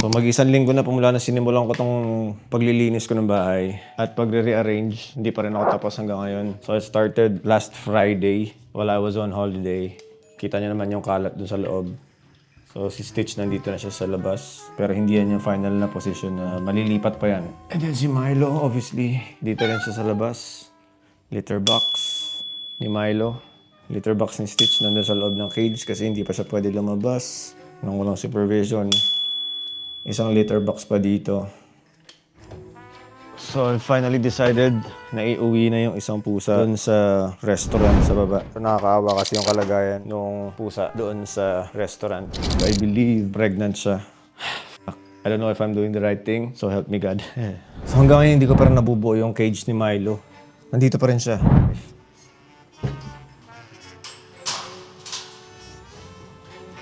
So mag-isang linggo na pumula na sinimulan ko tong paglilinis ko ng bahay at pagre-rearrange. Hindi pa rin ako tapos hanggang ngayon. So I started last Friday while I was on holiday. Kita niyo naman yung kalat dun sa loob. So si Stitch nandito na siya sa labas. Pero hindi yan yung final na position na malilipat pa yan. And then si Milo, obviously, dito rin siya sa labas. Litter box ni Milo. Litter box ni Stitch nandun sa loob ng cage kasi hindi pa siya pwede lumabas nang walang supervision. Isang litter box pa dito. So I finally decided na iuwi na yung isang pusa doon sa restaurant sa baba. So, nakakaawa kasi yung kalagayan ng pusa doon sa restaurant. So, I believe pregnant siya. I don't know if I'm doing the right thing, so help me God. So hanggang ngayon hindi ko pa rin nabubuo yung cage ni Milo. Nandito pa rin siya.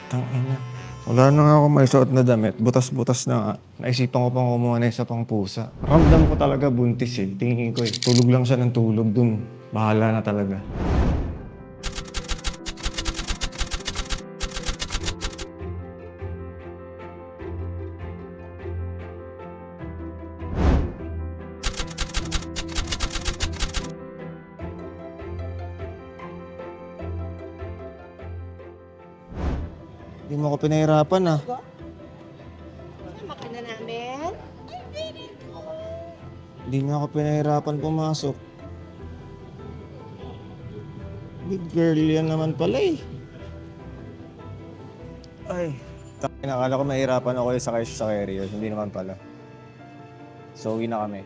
Tangina. Wala na nga ako may suot na damit. Butas-butas na nga. Naisipan ko pang kumuha na isa pang pusa. Ramdam ko talaga buntis eh. Tingin ko eh. Tulog lang siya ng tulog dun. Bahala na talaga. Hindi mo ako pinahirapan ah. Sama ka na namin. Hindi mo ako pinahirapan pumasok. Big girl yan naman pala eh. Ay. Nakala ko mahirapan ako yung sakay sa carrier. Hindi naman pala. So, uwi na kami.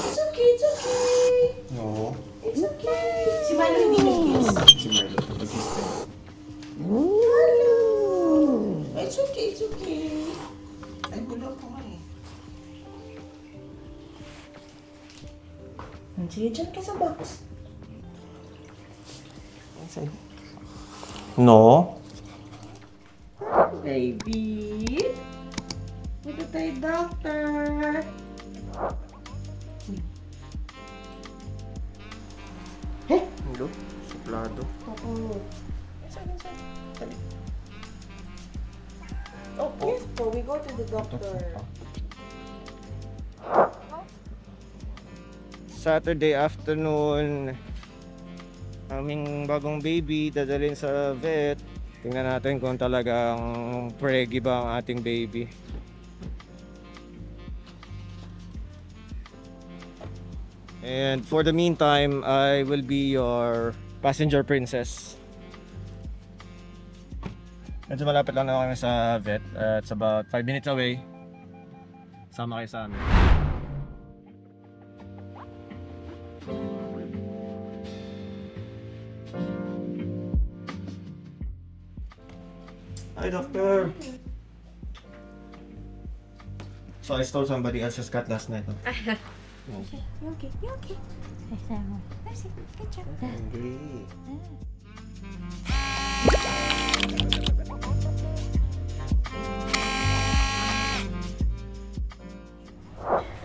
It's okay, it's okay. Oo. It's okay. Si Milo hindi nag-kiss. Si Marlo. Mag-kiss tayo. Hello. It's okay, it's okay. Ay, bulok ko nga eh. Sige, dyan ka sa box. No. Baby. Punta tayo, doctor. Hello? Suplado. Oo. Oh, yes po. We go to the doctor. Saturday afternoon, aming bagong baby dadalhin sa vet. Tingnan natin kung talagang preggy ba ang ating baby. And for the meantime, I will be your passenger princess. Medyo malapit lang na kami sa vet. It's about 5 minutes away. Sama kayo sa amin. Hi, doctor. So I stole somebody else's cat last night. No? You okay? You okay? That's it. Good job. Hungry.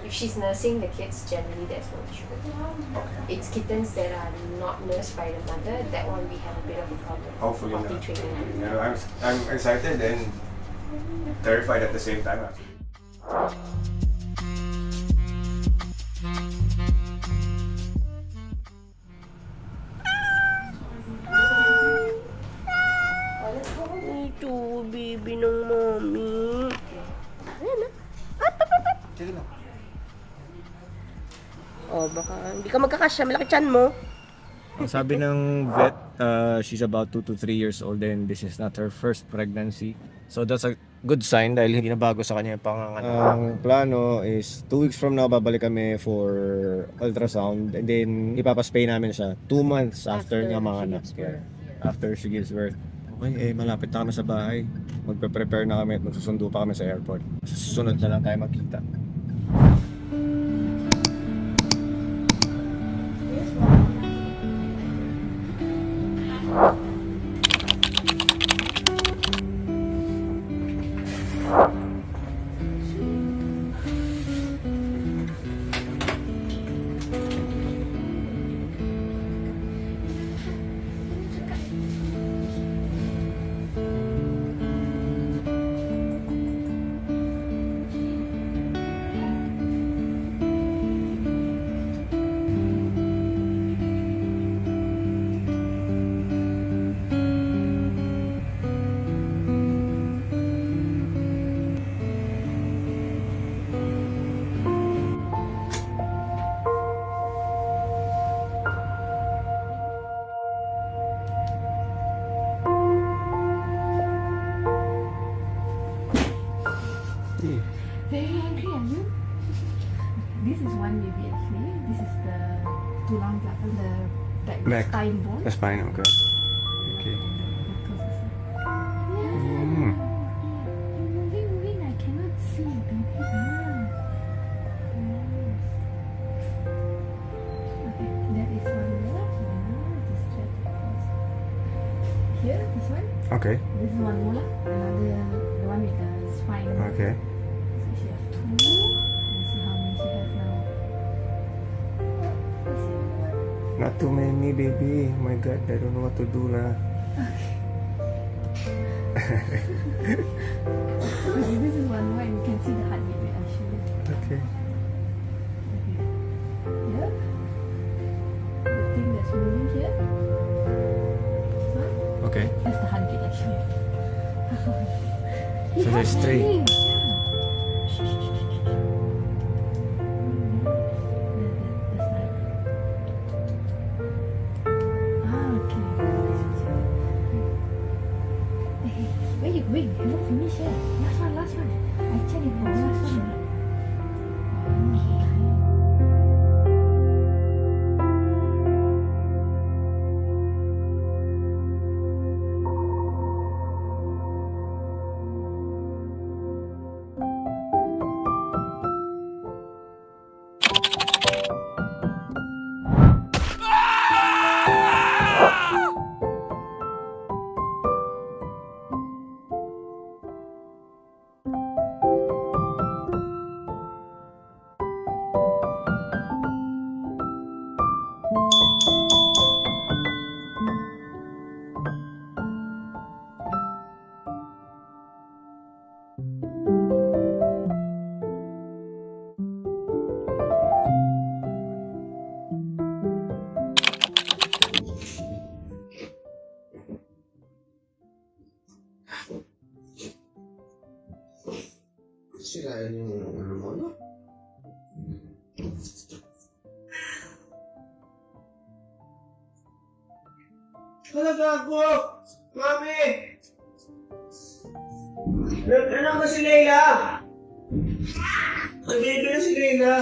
If she's nursing the kids, generally there's no issue. It's kittens that are not nursed by the mother. That one we have a bit of a problem. Hopefully Potty not. training. You know, I'm excited and terrified at the same time. Actually. Ito, baby ng mommy. Ayan na. Sige na. Oh, baka hindi ka magkakasya. Malaki tiyan mo. Ang sabi ng vet, she's about 2 to 3 years old and this is not her first pregnancy. So that's a good sign dahil hindi na bago sa kanya yung panganganak. Ang plano is 2 weeks from now babalik kami for ultrasound and then ipapaspay namin siya 2 months after niya manganak. After she gives birth. Okay, malapit na kami sa bahay. magpe-prepare na kami at magsusundo pa kami sa airport. Sa susunod na lang tayo magkita. Very angry, are you? This is one baby actually. This is the tulang belakang, the Back. spine bone. That's fine, okay. Okay. Yeah. Moving. I cannot see a baby. Okay, that is one more. Just try to close. Here, this one. Okay. This is one more. The one with the spine. Okay. So she has two. Let's see how many she has now. Let's see. Not too many, baby. Oh my God, I don't know what to do na. Okay, this is one more and you can see the heartbeat. Wait, I'll show you. Okay. Okay. Here. The thing that's moving here. This one. Okay. That's the heartbeat actually. So there's three. Where you going? You not finish yet. Last one. I check it for last one. Sirain yung ano mo, no? Talaga ako! Mami! Anak na si Leila! Ang baby na si Leila!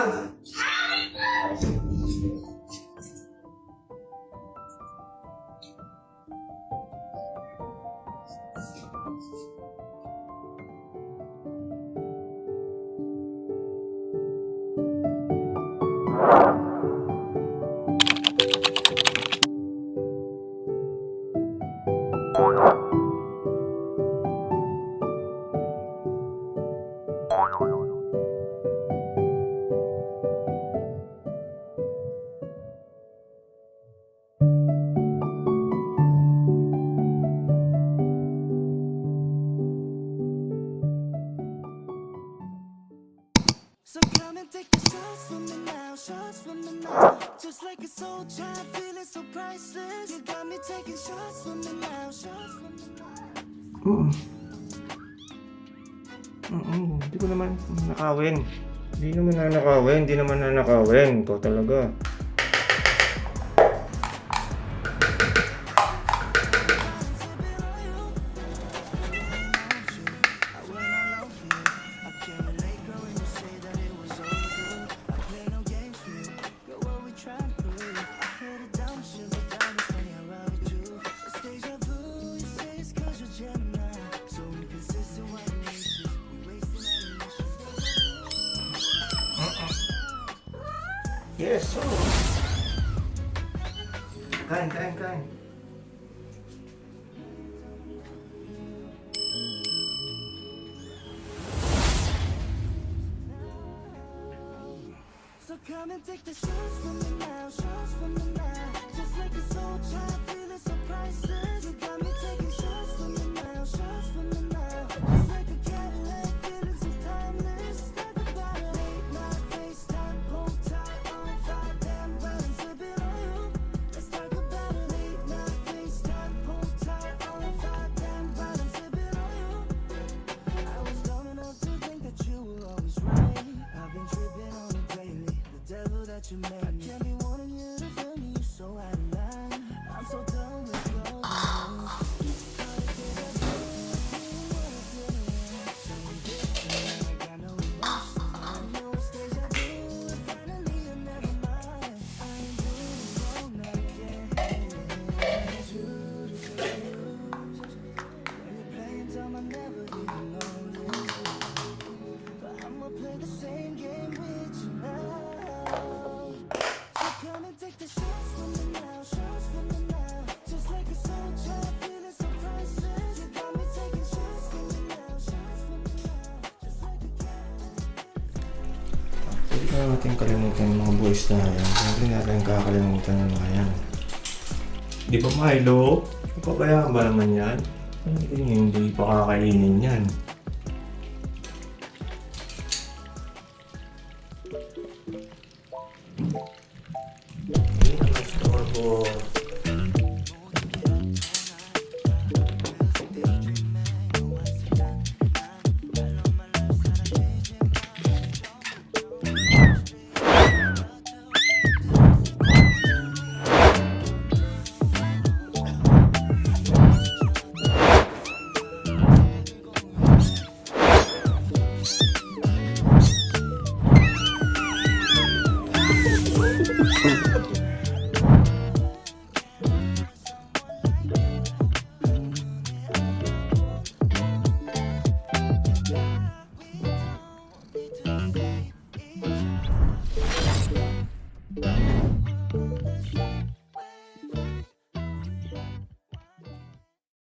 So come and take the shots from me now, shots from me now. Just like a soul child, feeling so priceless. You got me taking shots from me now, shots from me now. Hindi ko naman nakawin. Hindi naman nanakawin. Ikaw talaga. Yes, so. Kain. So come and take the shots from me now, shots from me now. Just like a soul child, feeling so priceless. You got me taking shots from me now, shots from me now. Just like a Cadillac, feeling so timeless. Talk about it, late night, FaceTime, hold tight, on fire, damn right, I'm sipping on you. Let's talk about it, late night, FaceTime, hold tight, on fire, damn right, I'm sipping on you. I was dumb enough to think that you were always right. I've been tripping on it daily. The devil that you made me. I can't be wanting you to feel me, you so out of line. I'm so done with all I'ma play the same game with you now. So come and take the shots from me now, shots from me now. Just like a soul child, feeling so priceless. You got me taking shots from me now, shots from me now. Just like a Hindi na natin kalimutan yung mga boys na yan. Hindi natin kakalimutan yung mga yan. Di ba Milo? Ipabayaan ba naman yan? Hindi pa kakainin yan. Hindi naman storbo.